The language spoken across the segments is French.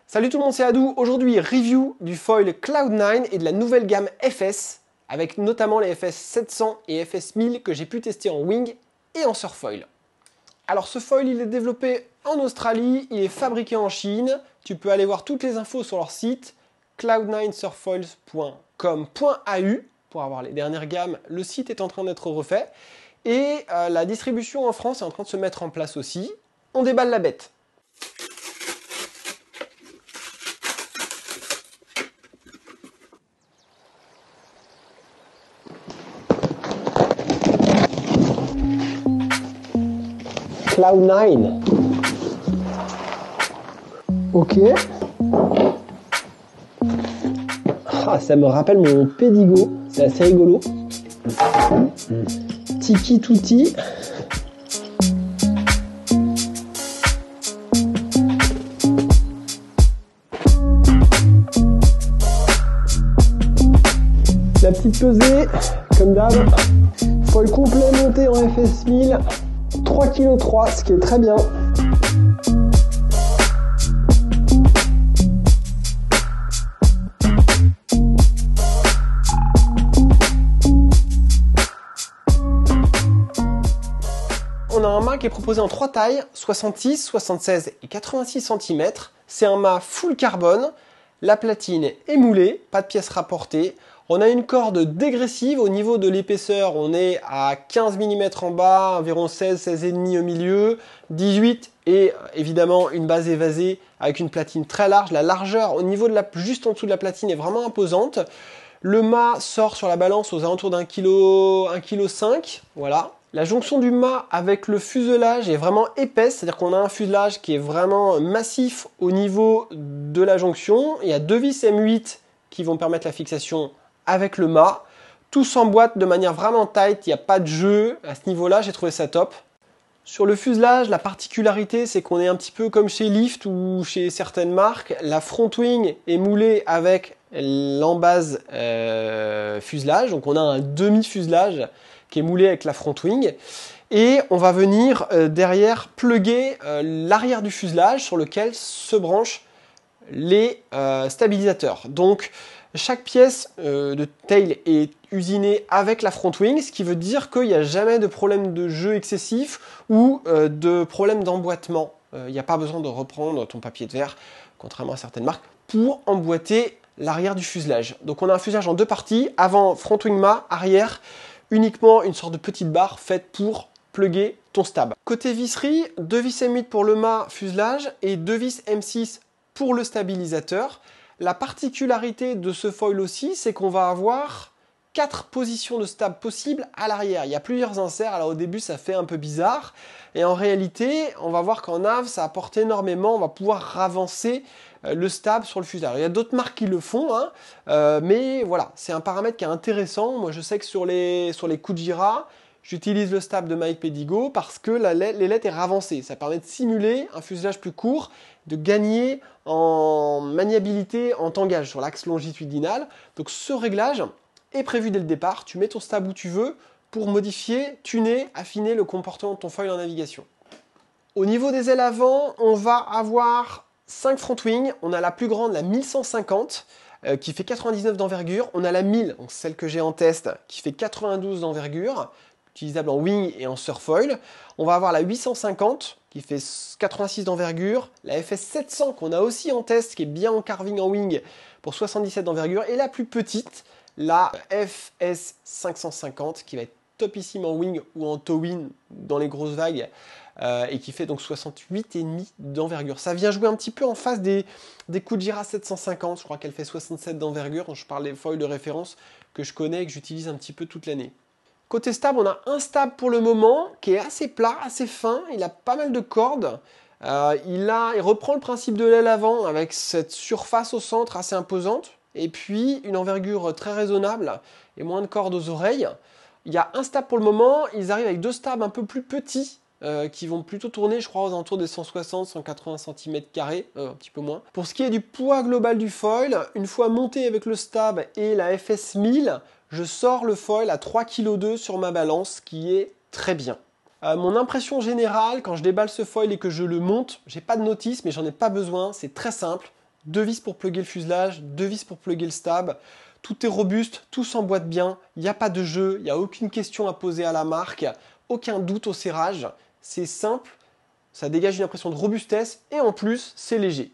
Salut tout le monde, c'est Adou. Aujourd'hui, review du foil Cloud9 et de la nouvelle gamme FS, avec notamment les FS 700 et FS 1000 que j'ai pu tester en wing et en surfoil. Alors ce foil, il est développé en Australie, il est fabriqué en Chine. Tu peux aller voir toutes les infos sur leur site cloud9surfoils.com.au pour avoir les dernières gammes. Le site est en train d'être refait et la distribution en France est en train de se mettre en place aussi. On déballe la bête. Cloud9. Ok. Ah, ça me rappelle mon Pédigo. C'est assez rigolo. Tiki Tutti. La petite pesée, comme d'hab. Foil complet monté en FS 1000. 3,3 kg, ce qui est très bien. On a un mât qui est proposé en 3 tailles, 66, 76 et 86 cm. C'est un mât full carbone. La platine est moulée, pas de pièces rapportées. On a une corde dégressive. Au niveau de l'épaisseur, on est à 15 mm en bas, environ 16, 16,5 au milieu, 18 et évidemment une base évasée avec une platine très large. La largeur au niveau de juste en dessous de la platine est vraiment imposante. Le mât sort sur la balance aux alentours d'1 kg, 1,5 kg, voilà. La jonction du mât avec le fuselage est vraiment épaisse, c'est-à-dire qu'on a un fuselage qui est vraiment massif au niveau de la jonction. Il y a 2 vis M8 qui vont permettre la fixation avec le mât. Tout s'emboîte de manière vraiment tight, il n'y a pas de jeu. À ce niveau-là, j'ai trouvé ça top. Sur le fuselage, la particularité, c'est qu'on est un petit peu comme chez Lift ou chez certaines marques. La front wing est moulée avec l'embase fuselage. Donc on a un demi-fuselage qui est moulé avec la front wing. Et on va venir derrière plugger l'arrière du fuselage sur lequel se branchent les stabilisateurs. Donc chaque pièce de tail est usinée avec la front wing, ce qui veut dire qu'il n'y a jamais de problème de jeu excessif ou de problème d'emboîtement. Il n'y a pas besoin de reprendre ton papier de verre, contrairement à certaines marques, pour emboîter l'arrière du fuselage. Donc on a un fuselage en 2 parties, avant front wing mât, arrière uniquement une sorte de petite barre faite pour plugger ton stab. Côté visserie, 2 vis M8 pour le mât fuselage et 2 vis M6 pour le stabilisateur. La particularité de ce foil aussi, c'est qu'on va avoir 4 positions de stab possibles à l'arrière. Il y a plusieurs inserts, alors au début ça fait un peu bizarre, et en réalité, on va voir qu'en nav, ça apporte énormément, on va pouvoir avancer le stab sur le fuselage. Alors, il y a d'autres marques qui le font, hein, mais voilà, c'est un paramètre qui est intéressant. Moi je sais que sur les Kujira, j'utilise le stab de Mike Pédigo parce que l'ailette est ravancée. Ça permet de simuler un fuselage plus court, de gagner en maniabilité, en tangage sur l'axe longitudinal. Donc ce réglage est prévu dès le départ. Tu mets ton stab où tu veux pour modifier, tuner, affiner le comportement de ton foil en navigation. Au niveau des ailes avant, on va avoir 5 front wing. On a la plus grande, la 1150, qui fait 99 d'envergure. On a la 1000, donc celle que j'ai en test, qui fait 92 d'envergure, utilisable en wing et en surfoil. On va avoir la 850 qui fait 86 d'envergure, la FS 700 qu'on a aussi en test qui est bien en carving en wing pour 77 d'envergure, et la plus petite, la FS 550 qui va être topissime en wing ou en towing dans les grosses vagues et qui fait donc 68,5 d'envergure. Ça vient jouer un petit peu en face des Kujira 750, je crois qu'elle fait 67 d'envergure. Je parle des foils de référence que je connais et que j'utilise un petit peu toute l'année. Côté stab, on a un stab pour le moment qui est assez plat, assez fin. Il a pas mal de cordes. Il reprend le principe de l'aile avant avec cette surface au centre assez imposante. Et puis une envergure très raisonnable et moins de cordes aux oreilles. Il y a un stab pour le moment. Ils arrivent avec 2 stabs un peu plus petits qui vont plutôt tourner, je crois, aux alentours des 160-180 cm², un petit peu moins. Pour ce qui est du poids global du foil, une fois monté avec le stab et la FS 1000, je sors le foil à 3,2 kg sur ma balance, qui est très bien. Mon impression générale, quand je déballe ce foil et que je le monte, j'ai pas de notice, mais j'en ai pas besoin, c'est très simple. 2 vis pour plugger le fuselage, 2 vis pour plugger le stab. Tout est robuste, tout s'emboîte bien, il n'y a pas de jeu, il n'y a aucune question à poser à la marque, aucun doute au serrage. C'est simple, ça dégage une impression de robustesse et en plus, c'est léger.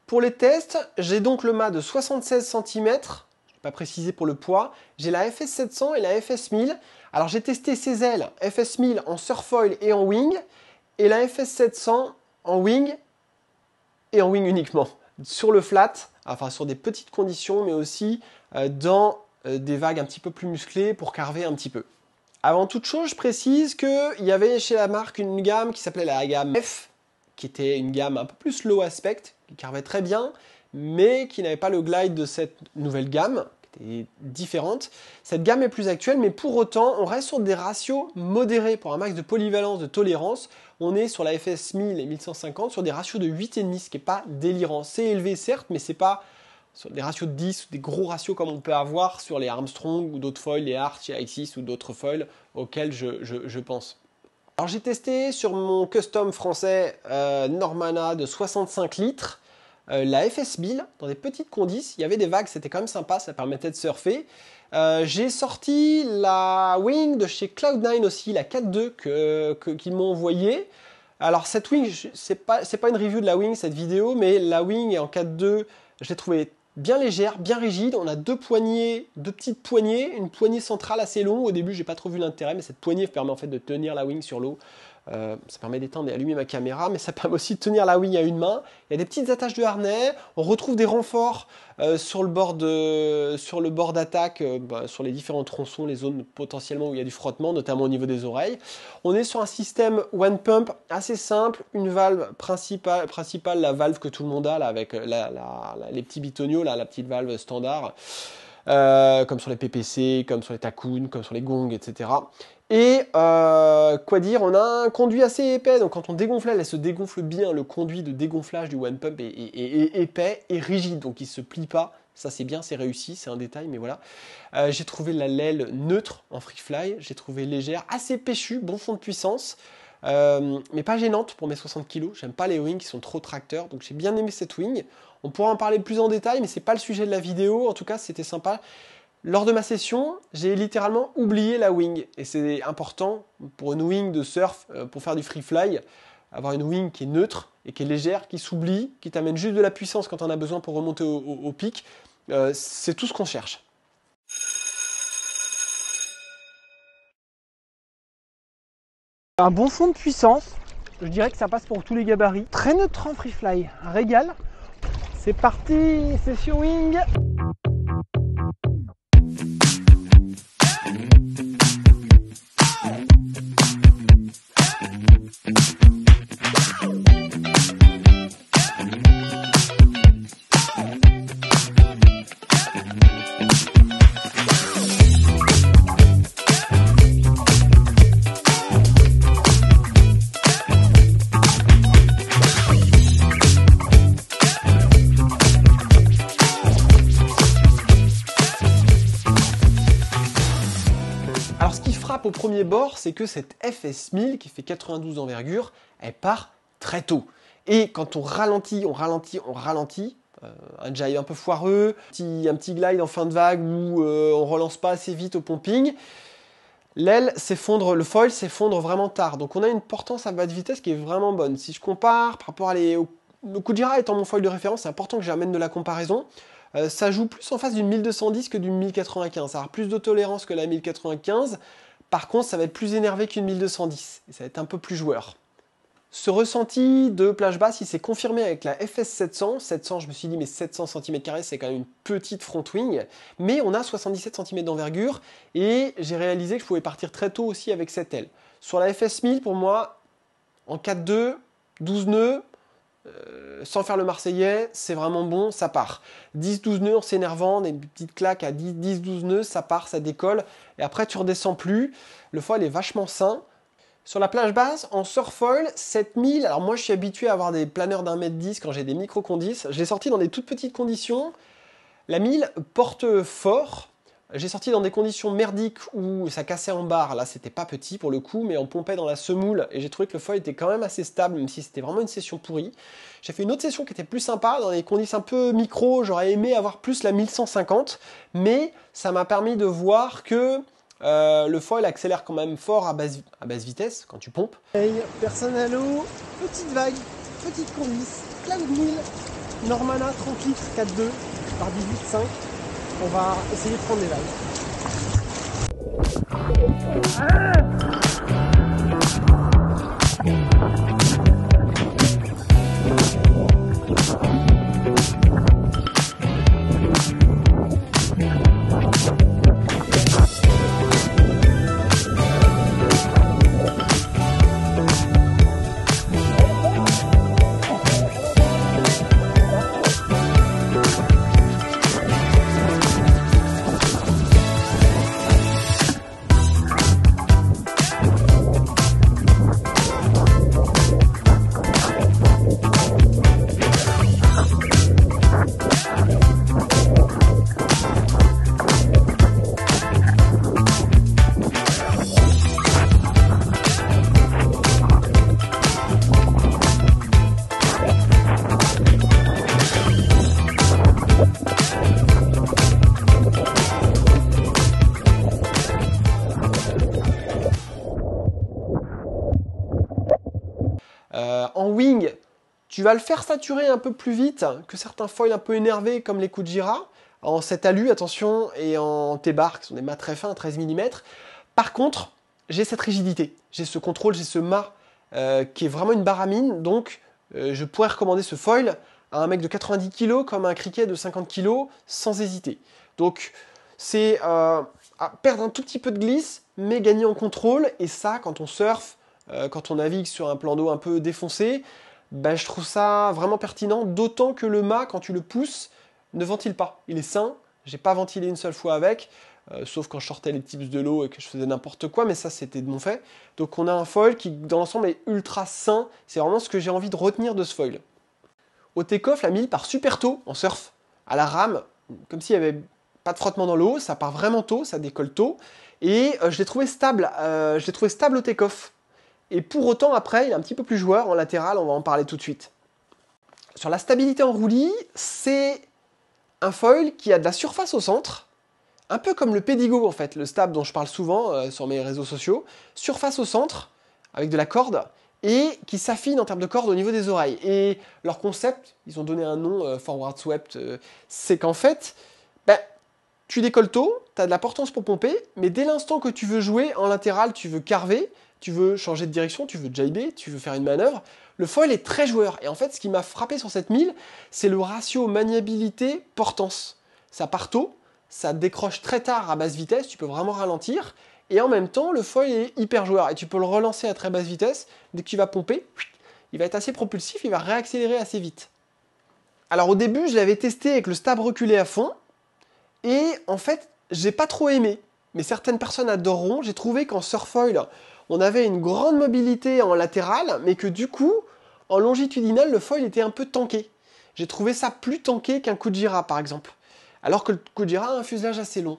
Pour les tests, j'ai donc le mât de 76 cm, je n'ai pas précisé pour le poids. J'ai la FS 700 et la FS 1000. Alors j'ai testé ces ailes FS 1000 en surfoil et en wing, et la FS 700 en wing et en wing uniquement. Sur le flat, enfin sur des petites conditions, mais aussi dans des vagues un petit peu plus musclées pour carver un petit peu. Avant toute chose, je précise qu'il y avait chez la marque une gamme qui s'appelait la gamme F, qui était une gamme un peu plus low aspect, qui carvait très bien, mais qui n'avait pas le glide de cette nouvelle gamme, qui était différente. Cette gamme est plus actuelle, mais pour autant, on reste sur des ratios modérés pour un max de polyvalence, de tolérance. On est sur la FS 1000 et 1150 sur des ratios de 8,5, ce qui n'est pas délirant. C'est élevé certes, mais c'est pas sur des ratios de 10 ou des gros ratios comme on peut avoir sur les Armstrong ou d'autres foils, les Arch, les Axis ou d'autres foils auxquels je pense. Alors j'ai testé sur mon custom français Normanna de 65 litres, la FS 1000 dans des petites conditions, il y avait des vagues, c'était quand même sympa, ça permettait de surfer. J'ai sorti la wing de chez Cloud9 aussi, la 4.2 qu'ils m'ont envoyée. Alors cette wing, c'est pas une review de la wing cette vidéo, mais la wing en 4.2, je l'ai trouvée bien légère, bien rigide. On a deux petites poignées, une poignée centrale assez longue. Au début, j'ai pas trop vu l'intérêt, mais cette poignée permet en fait de tenir la wing sur l'eau. Ça permet d'éteindre et d'allumer ma caméra, mais ça permet aussi de tenir la wing à une main. Il y a des petites attaches de harnais. On retrouve des renforts sur le bord d'attaque, sur les différents tronçons, les zones potentiellement où il y a du frottement, notamment au niveau des oreilles. On est sur un système one pump assez simple, une valve principale, la valve que tout le monde a là, avec les petits bitonio, la petite valve standard. Comme sur les PPC, comme sur les Takun, comme sur les Gong, etc. Et quoi dire, on a un conduit assez épais, donc quand on dégonfle, elle se dégonfle bien. Le conduit de dégonflage du One Pump est épais et rigide, donc il ne se plie pas. Ça c'est bien, c'est réussi, c'est un détail, mais voilà. J'ai trouvé l'aile neutre en free fly, j'ai trouvé légère, assez péchue, bon fond de puissance. Mais pas gênante pour mes 60 kg. J'aime pas les wings qui sont trop tracteurs, donc j'ai bien aimé cette wing. On pourra en parler plus en détail, mais c'est pas le sujet de la vidéo. En tout cas, c'était sympa. Lors de ma session, j'ai littéralement oublié la wing, et c'est important pour une wing de surf, pour faire du free fly, avoir une wing qui est neutre et qui est légère, qui s'oublie, qui t'amène juste de la puissance quand on a besoin pour remonter au pic. C'est tout ce qu'on cherche. Un bon fond de puissance, je dirais que ça passe pour tous les gabarits. Très neutre en free fly, un régal. C'est parti, session wing. Au premier bord, c'est que cette FS 1000 qui fait 92 envergure, elle part très tôt. Et quand on ralentit, un jive un peu foireux, un petit glide en fin de vague où on relance pas assez vite au pumping, l'aile s'effondre, le foil s'effondre vraiment tard. Donc on a une portance à bas de vitesse qui est vraiment bonne. Si je compare par rapport le Kujira étant mon foil de référence, c'est important que j'amène de la comparaison. Ça joue plus en face d'une 1210 que d'une 1095. Ça a plus de tolérance que la 1095. Par contre, ça va être plus énervé qu'une 1210 et ça va être un peu plus joueur. Ce ressenti de plage basse, il s'est confirmé avec la FS 700. 700, je me suis dit, mais 700 cm², c'est quand même une petite front wing. Mais on a 77 cm d'envergure et j'ai réalisé que je pouvais partir très tôt aussi avec cette aile. Sur la FS 1000, pour moi, en 4.2, 12 nœuds, sans faire le marseillais, c'est vraiment bon, ça part. 10-12 nœuds en s'énervant, des petites claques à 10-12 nœuds, ça part, ça décolle, et après tu redescends plus. Le foil est vachement sain. Sur la plage basse, en surfoil, 7000, alors moi je suis habitué à avoir des planeurs d'1,10 m quand j'ai des micro-condis. Je l'ai sorti dans des toutes petites conditions. La 1000 porte fort. J'ai sorti dans des conditions merdiques où ça cassait en barre. Là, c'était pas petit pour le coup, mais on pompait dans la semoule et j'ai trouvé que le foil était quand même assez stable, même si c'était vraiment une session pourrie. J'ai fait une autre session qui était plus sympa, dans des conditions un peu micro. J'aurais aimé avoir plus la 1150, mais ça m'a permis de voir que le foil accélère quand même fort à basse vitesse quand tu pompes. Hey, personne à l'eau, petite vague, petite cournice, Cloud 1000, Normana 30 litres 4.2 par 18.5. On va essayer de prendre des vagues. En wing, tu vas le faire saturer un peu plus vite que certains foils un peu énervés comme les Kujira, en 7 alu, attention, et en T-bar, qui sont des mâts très fins, 13 mm. Par contre, j'ai cette rigidité, j'ai ce contrôle, j'ai ce mât qui est vraiment une barre à mine, donc je pourrais recommander ce foil à un mec de 90 kg comme à un criquet de 50 kg sans hésiter. Donc c'est perdre un tout petit peu de glisse, mais gagner en contrôle, et ça, quand on surfe, quand on navigue sur un plan d'eau un peu défoncé, ben, je trouve ça vraiment pertinent, d'autant que le mât, quand tu le pousses, ne ventile pas. Il est sain, j'ai pas ventilé une seule fois avec, sauf quand je sortais les tips de l'eau et que je faisais n'importe quoi, mais ça c'était de mon fait. Donc on a un foil qui dans l'ensemble est ultra sain, c'est vraiment ce que j'ai envie de retenir de ce foil. Au take-off, la 1000 part super tôt en surf, à la rame, comme s'il n'y avait pas de frottement dans l'eau, ça part vraiment tôt, ça décolle tôt, et je l'ai trouvé stable au take-off. Et pour autant, après, il est un petit peu plus joueur en latéral, on va en parler tout de suite. Sur la stabilité en roulis, c'est un foil qui a de la surface au centre, un peu comme le Pedigo en fait, le stab dont je parle souvent sur mes réseaux sociaux. Surface au centre, avec de la corde, et qui s'affine en termes de corde au niveau des oreilles. Et leur concept, ils ont donné un nom, Forward Swept, c'est qu'en fait, tu décolles tôt, tu as de la portance pour pomper, mais dès l'instant que tu veux jouer en latéral, tu veux carver, tu veux changer de direction, tu veux jibber, tu veux faire une manœuvre, le foil est très joueur. Et en fait, ce qui m'a frappé sur cette 1000, c'est le ratio maniabilité-portance. Ça part tôt, ça décroche très tard à basse vitesse, tu peux vraiment ralentir, et en même temps, le foil est hyper joueur, et tu peux le relancer à très basse vitesse, dès que tu vas pomper, il va être assez propulsif, il va réaccélérer assez vite. Alors au début, je l'avais testé avec le stab reculé à fond, et en fait, j'ai pas trop aimé. Mais certaines personnes adoreront. J'ai trouvé qu'en surfoil, on avait une grande mobilité en latéral, mais que du coup, en longitudinal, le foil était un peu tanké. J'ai trouvé ça plus tanké qu'un Kujira, par exemple. Alors que le Kujira a un fuselage assez long.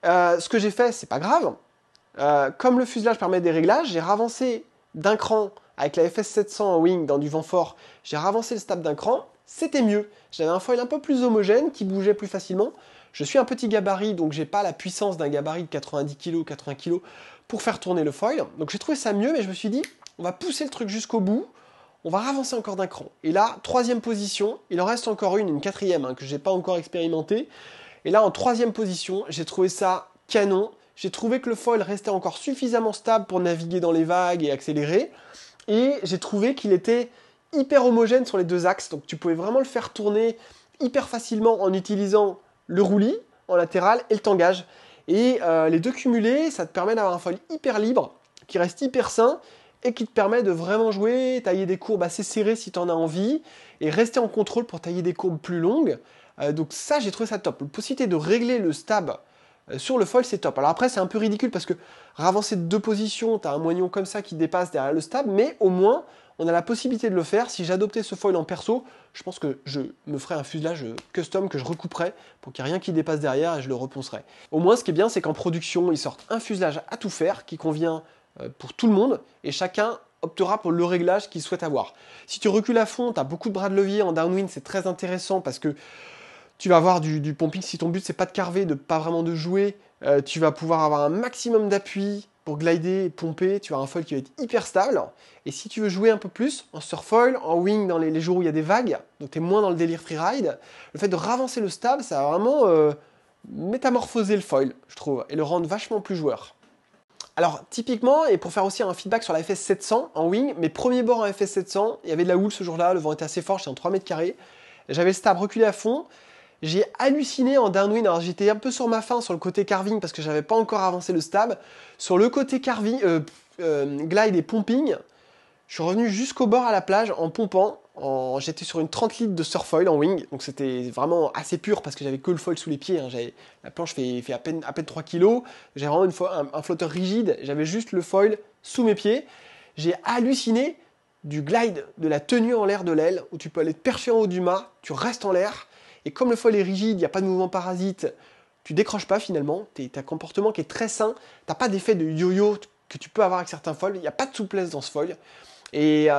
Ce que j'ai fait, c'est pas grave. Comme le fuselage permet des réglages, j'ai ravancé d'un cran avec la FS700 en wing dans du vent fort. J'ai ravancé le stab d'un cran. C'était mieux. J'avais un foil un peu plus homogène qui bougeait plus facilement. Je suis un petit gabarit, donc j'ai pas la puissance d'un gabarit de 90 kg, 80 kg pour faire tourner le foil. Donc j'ai trouvé ça mieux, mais je me suis dit, on va pousser le truc jusqu'au bout, on va avancer encore d'un cran. Et là, troisième position, il en reste encore une quatrième que j'ai pas encore expérimentée. Et là, en troisième position, j'ai trouvé ça canon. J'ai trouvé que le foil restait encore suffisamment stable pour naviguer dans les vagues et accélérer. Et j'ai trouvé qu'il était hyper homogène sur les deux axes. Donc tu pouvais vraiment le faire tourner hyper facilement en utilisant le roulis en latéral et le tangage. Et les deux cumulés, ça te permet d'avoir un foil hyper libre, qui reste hyper sain, et qui te permet de vraiment jouer, tailler des courbes assez serrées si tu en as envie, et rester en contrôle pour tailler des courbes plus longues. Donc ça, j'ai trouvé ça top. La possibilité de régler le stab sur le foil, c'est top. Alors après, c'est un peu ridicule parce que ravancer de 2 positions, tu as un moignon comme ça qui dépasse derrière le stab, mais au moins, on a la possibilité de le faire. Si j'adoptais ce foil en perso, je pense que je me ferais un fuselage custom que je recouperais pour qu'il n'y ait rien qui dépasse derrière et je le reponcerais. Au moins, ce qui est bien, c'est qu'en production, ils sortent un fuselage à tout faire qui convient pour tout le monde et chacun optera pour le réglage qu'il souhaite avoir. Si tu recules à fond, tu as beaucoup de bras de levier en downwind, c'est très intéressant parce que tu vas avoir du pumping. Si ton but c'est pas de carver, pas vraiment de jouer, tu vas pouvoir avoir un maximum d'appui pour glider et pomper. Tu as un foil qui va être hyper stable. Et si tu veux jouer un peu plus, en surfoil, en wing dans les jours où il y a des vagues, donc tu es moins dans le délire freeride, le fait de ravancer le stab, ça va vraiment métamorphoser le foil, je trouve, et le rendre vachement plus joueur. Alors, typiquement, et pour faire aussi un feedback sur la FS 700 en wing, mes premiers bords en FS 700, il y avait de la houle ce jour-là, le vent était assez fort, j'étais en 3 mètres carrés, j'avais le stab reculé à fond, j'ai halluciné en downwind. Alors j'étais un peu sur ma faim sur le côté carving parce que j'avais pas encore avancé le stab. Sur le côté carving, glide et pumping, je suis revenu jusqu'au bord à la plage en pompant. J'étais sur une 30 litres de surfoil en wing, donc c'était vraiment assez pur parce que j'avais que le foil sous les pieds. Hein. La planche fait à peine 3 kg. J'ai vraiment un flotteur rigide, j'avais juste le foil sous mes pieds. J'ai halluciné du glide, de la tenue en l'air de l'aile, où tu peux aller te percher en haut du mât, tu restes en l'air. Et comme le foil est rigide, il n'y a pas de mouvement parasite, tu décroches pas finalement, tu as un comportement qui est très sain, tu n'as pas d'effet de yo-yo que tu peux avoir avec certains foils, il n'y a pas de souplesse dans ce foil. Et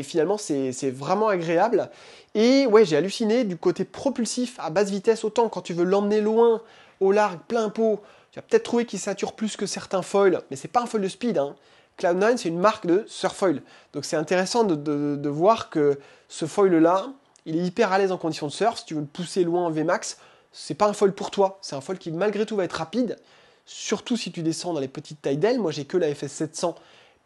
finalement, c'est vraiment agréable. Et ouais, j'ai halluciné du côté propulsif à basse vitesse, autant quand tu veux l'emmener loin, au large, plein pot, tu vas peut-être trouver qu'il sature plus que certains foils, mais c'est pas un foil de speed. Hein. Cloud9, c'est une marque de surfoil. Donc c'est intéressant de voir que ce foil-là, il est hyper à l'aise en conditions de surf. Si tu veux le pousser loin en Vmax, c'est pas un foil pour toi. C'est un foil qui malgré tout va être rapide. Surtout si tu descends dans les petites tailles d'ailes. Moi j'ai que la FS 700.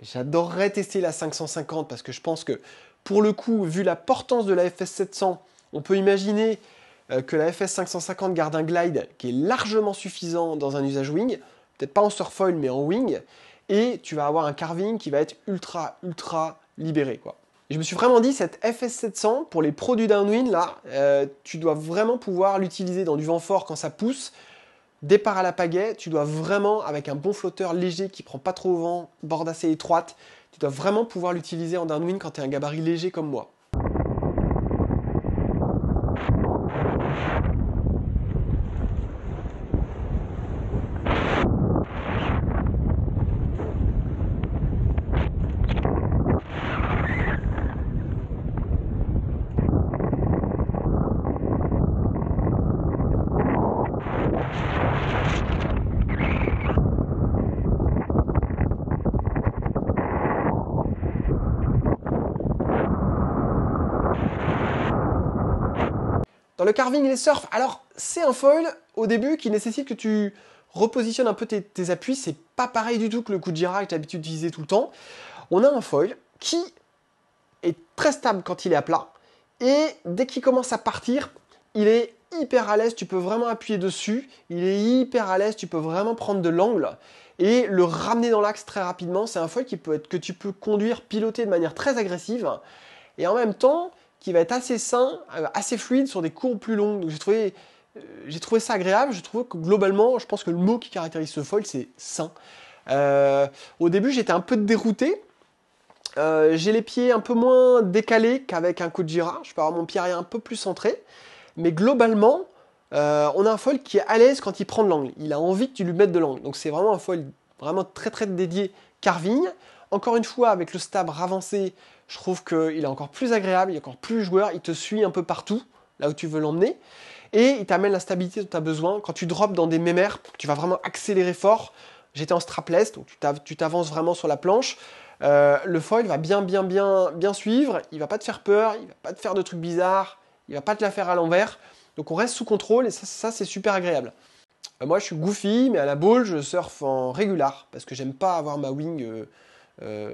Mais j'adorerais tester la 550 parce que je pense que pour le coup, vu la portance de la FS 700, on peut imaginer que la FS 550 garde un glide qui est largement suffisant dans un usage wing. Peut-être pas en surfoil mais en wing. Et tu vas avoir un carving qui va être ultra libéré quoi. Et je me suis vraiment dit, cette FS 700, pour les pros du downwind, là, tu dois vraiment pouvoir l'utiliser dans du vent fort quand ça pousse. Départ à la pagaie, tu dois vraiment, avec un bon flotteur léger qui prend pas trop au vent, borde assez étroite, tu dois vraiment pouvoir l'utiliser en downwind quand tu es un gabarit léger comme moi. Dans le carving et les surf, alors c'est un foil au début qui nécessite que tu repositionnes un peu tes appuis. C'est pas pareil du tout que le Kujira que tu as l'habitude d'utiliser tout le temps. On a un foil qui est très stable quand il est à plat. Et dès qu'il commence à partir, il est hyper à l'aise. Tu peux vraiment appuyer dessus. Il est hyper à l'aise. Tu peux vraiment prendre de l'angle et le ramener dans l'axe très rapidement. C'est un foil que tu peux conduire, piloter de manière très agressive. Et en même temps, qui va être assez sain, assez fluide sur des courbes plus longues. Donc j'ai trouvé ça agréable. Je trouve que globalement, je pense que le mot qui caractérise ce foil, c'est sain. Au début, j'étais un peu dérouté. J'ai les pieds un peu moins décalés qu'avec un Kujira. Je peux avoir mon pied arrière un peu plus centré. Mais globalement, on a un foil qui est à l'aise quand il prend de l'angle. Il a envie que tu lui mettes de l'angle. Donc c'est vraiment un foil vraiment très dédié carving. Encore une fois, avec le stab avancé, je trouve qu'il est encore plus agréable, il est encore plus joueur, il te suit un peu partout, là où tu veux l'emmener, et il t'amène la stabilité dont tu as besoin. Quand tu drops dans des mémères, tu vas vraiment accélérer fort. J'étais en strapless, donc tu t'avances vraiment sur la planche. Le foil va bien suivre, il va pas te faire peur, il va pas te faire de trucs bizarres, il va pas te la faire à l'envers. Donc on reste sous contrôle et ça c'est super agréable. Moi je suis goofy, mais à la boule je surfe en régular parce que j'aime pas avoir ma wing.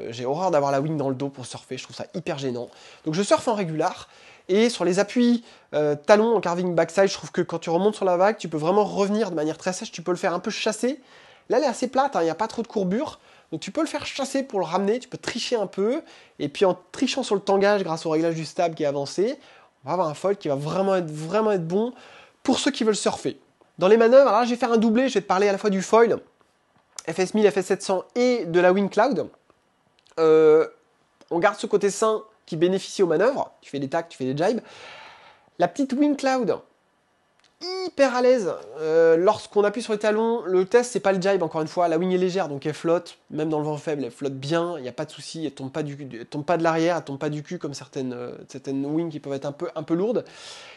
J'ai horreur d'avoir la wing dans le dos pour surfer, je trouve ça hyper gênant. Donc je surfe en régular. Et sur les appuis talons en carving backside, je trouve que quand tu remontes sur la vague, tu peux vraiment revenir de manière très sèche. Tu peux le faire un peu chasser. Là, elle est assez plate, hein, il n'y a pas trop de courbure. Donc tu peux le faire chasser pour le ramener, tu peux tricher un peu. Et puis en trichant sur le tangage grâce au réglage du stab qui est avancé, on va avoir un foil qui va vraiment être bon pour ceux qui veulent surfer. Dans les manœuvres, alors là, je vais faire un doublé, je vais te parler à la fois du foil, FS1000, FS700 et de la Wing Cloud. On garde ce côté sain qui bénéficie aux manœuvres. Tu fais des tacs, tu fais des jibes. La petite Wing Cloud, hyper à l'aise. Lorsqu'on appuie sur les talons, le test, c'est pas le jibe, encore une fois. La wing est légère, donc elle flotte. Même dans le vent faible, elle flotte bien. Il n'y a pas de souci. Elle tombe pas de l'arrière, elle tombe pas du cul comme certaines wings qui peuvent être un peu lourdes.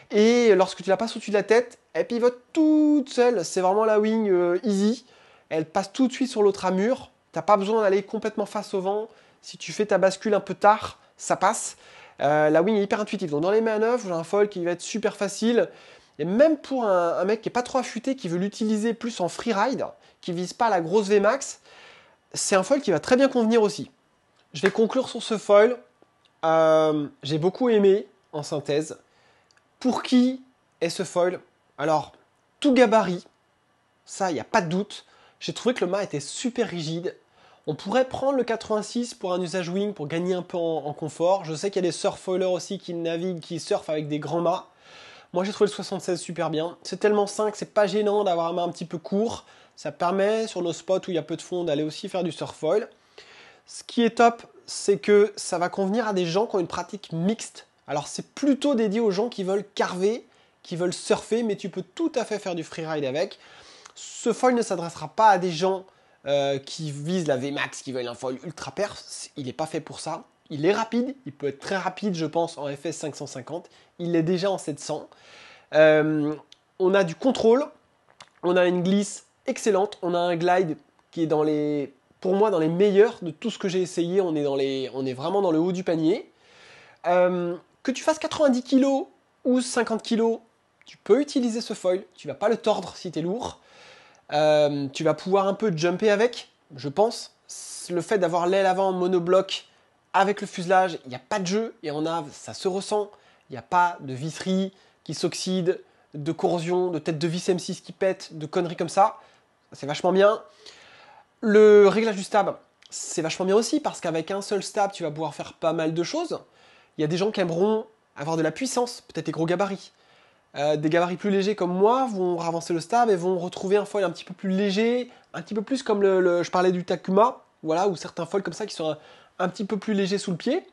Et lorsque tu la passes au-dessus de la tête, elle pivote toute seule. C'est vraiment la wing easy. Elle passe tout de suite sur l'autre amure. T'as pas besoin d'aller complètement face au vent. Si tu fais ta bascule un peu tard, ça passe. La wing est hyper intuitive. Donc dans les manœuvres, j'ai un foil qui va être super facile. Et même pour un mec qui n'est pas trop affûté, qui veut l'utiliser plus en freeride, qui vise pas la grosse Vmax, c'est un foil qui va très bien convenir aussi. Je vais conclure sur ce foil. J'ai beaucoup aimé en synthèse. Pour qui est ce foil? Alors, tout gabarit, ça, il n'y a pas de doute. J'ai trouvé que le mât était super rigide. On pourrait prendre le 86 pour un usage wing pour gagner un peu en confort. Je sais qu'il y a des surfoilers aussi qui naviguent, qui surfent avec des grands mâts. Moi, j'ai trouvé le 76 super bien. C'est tellement sain que c'est pas gênant d'avoir un mât un petit peu court. Ça permet, sur nos spots où il y a peu de fond, d'aller aussi faire du surfoil. Ce qui est top, c'est que ça va convenir à des gens qui ont une pratique mixte. Alors, c'est plutôt dédié aux gens qui veulent carver, qui veulent surfer, mais tu peux tout à fait faire du freeride avec. Ce foil ne s'adressera pas à des gens qui visent la Vmax, qui veulent un foil ultra perf. Il n'est pas fait pour ça. Il est rapide, il peut être très rapide, je pense, en FS 550. Il l'est déjà en 700. On a du contrôle, on a une glisse excellente, on a un glide qui est pour moi dans les meilleurs de tout ce que j'ai essayé. On est vraiment dans le haut du panier. Que tu fasses 90 kg ou 50 kg, tu peux utiliser ce foil. Tu ne vas pas le tordre si tu es lourd. Tu vas pouvoir un peu jumper avec, je pense. Le fait d'avoir l'aile avant monobloc avec le fuselage, il n'y a pas de jeu et en nav, ça se ressent. Il n'y a pas de visserie qui s'oxyde, de corrosion, de tête de vis M6 qui pète, de conneries comme ça. C'est vachement bien. Le réglage du stab, c'est vachement bien aussi parce qu'avec un seul stab, tu vas pouvoir faire pas mal de choses. Il y a des gens qui aimeront avoir de la puissance, peut-être des gros gabarits. Des gabarits plus légers comme moi vont avancer le stab et vont retrouver un foil un petit peu plus léger, un petit peu plus comme je parlais du Takuma, voilà, ou certains foils comme ça qui sont un petit peu plus légers sous le pied.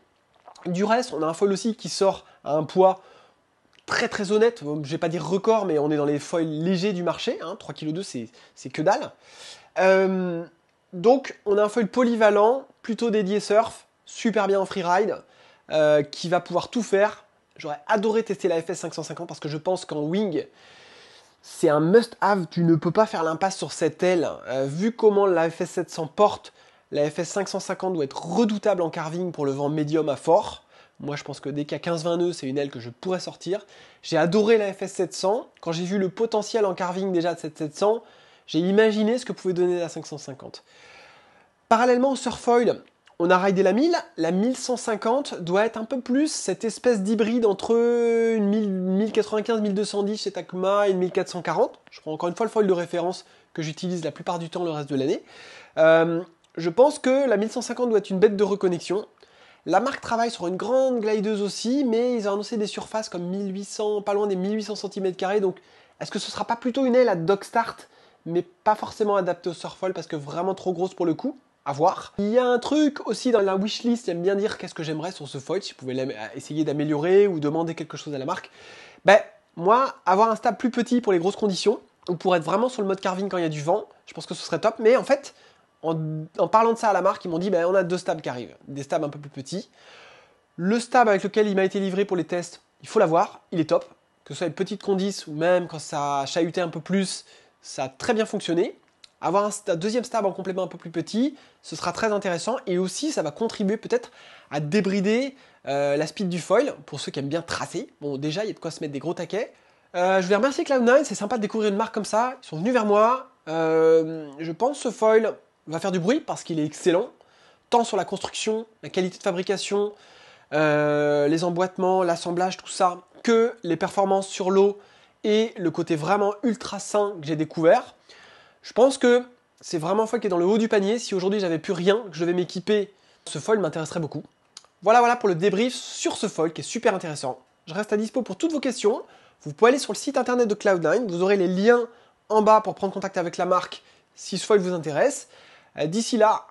Du reste, on a un foil aussi qui sort à un poids très très honnête, je ne vais pas dire record, mais on est dans les foils légers du marché, hein, 3,2 kg c'est que dalle. Donc on a un foil polyvalent, plutôt dédié surf, super bien en freeride, qui va pouvoir tout faire. J'aurais adoré tester la FS 550 parce que je pense qu'en wing, c'est un must-have. Tu ne peux pas faire l'impasse sur cette aile. Vu comment la FS 700 porte, la FS 550 doit être redoutable en carving pour le vent médium à fort. Moi, je pense que dès qu'il y a 15-20 nœuds, c'est une aile que je pourrais sortir. J'ai adoré la FS 700. Quand j'ai vu le potentiel en carving déjà de cette 700, j'ai imaginé ce que pouvait donner la 550. Parallèlement au surfoil, on a raidé la 1000. La 1150 doit être un peu plus cette espèce d'hybride entre une 1095-1210 chez Takuma et une 1440. Je prends encore une fois le foil de référence que j'utilise la plupart du temps le reste de l'année. Je pense que la 1150 doit être une bête de reconnexion. La marque travaille sur une grande glideuse aussi, mais ils ont annoncé des surfaces comme 1800, pas loin des 1800 cm². Donc, est-ce que ce sera pas plutôt une aile à dock start, mais pas forcément adaptée au surfoil parce que vraiment trop grosse pour le coup? À voir. Il y a un truc aussi dans la wishlist, j'aime bien dire qu'est-ce que j'aimerais sur ce foil, si je pouvais essayer d'améliorer ou demander quelque chose à la marque. Moi, avoir un stab plus petit pour les grosses conditions, ou pour être vraiment sur le mode carving quand il y a du vent, je pense que ce serait top. Mais en fait, en parlant de ça à la marque, ils m'ont dit on a 2 stabs qui arrivent, des stabs un peu plus petits. Le stab avec lequel il m'a été livré pour les tests, il faut l'avoir, il est top. Que ce soit une petite condis ou même quand ça a chahuté un peu plus, ça a très bien fonctionné. Avoir un deuxième stab en complément un peu plus petit, ce sera très intéressant et aussi ça va contribuer peut-être à débrider la speed du foil pour ceux qui aiment bien tracer. Bon, déjà il y a de quoi se mettre des gros taquets. Je voulais remercier Cloud9, c'est sympa de découvrir une marque comme ça. Ils sont venus vers moi. Je pense que ce foil va faire du bruit parce qu'il est excellent, tant sur la construction, la qualité de fabrication, les emboîtements, l'assemblage, tout ça, que les performances sur l'eau et le côté vraiment ultra sain que j'ai découvert. Je pense que c'est vraiment un foil qui est dans le haut du panier. Si aujourd'hui j'avais plus rien, que je devais m'équiper, ce foil m'intéresserait beaucoup. Voilà pour le débrief sur ce foil qui est super intéressant. Je reste à dispo pour toutes vos questions. Vous pouvez aller sur le site internet de Cloud9, vous aurez les liens en bas pour prendre contact avec la marque si ce foil vous intéresse. D'ici là,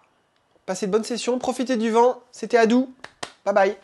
passez de bonnes sessions, profitez du vent. C'était Adou. Bye bye.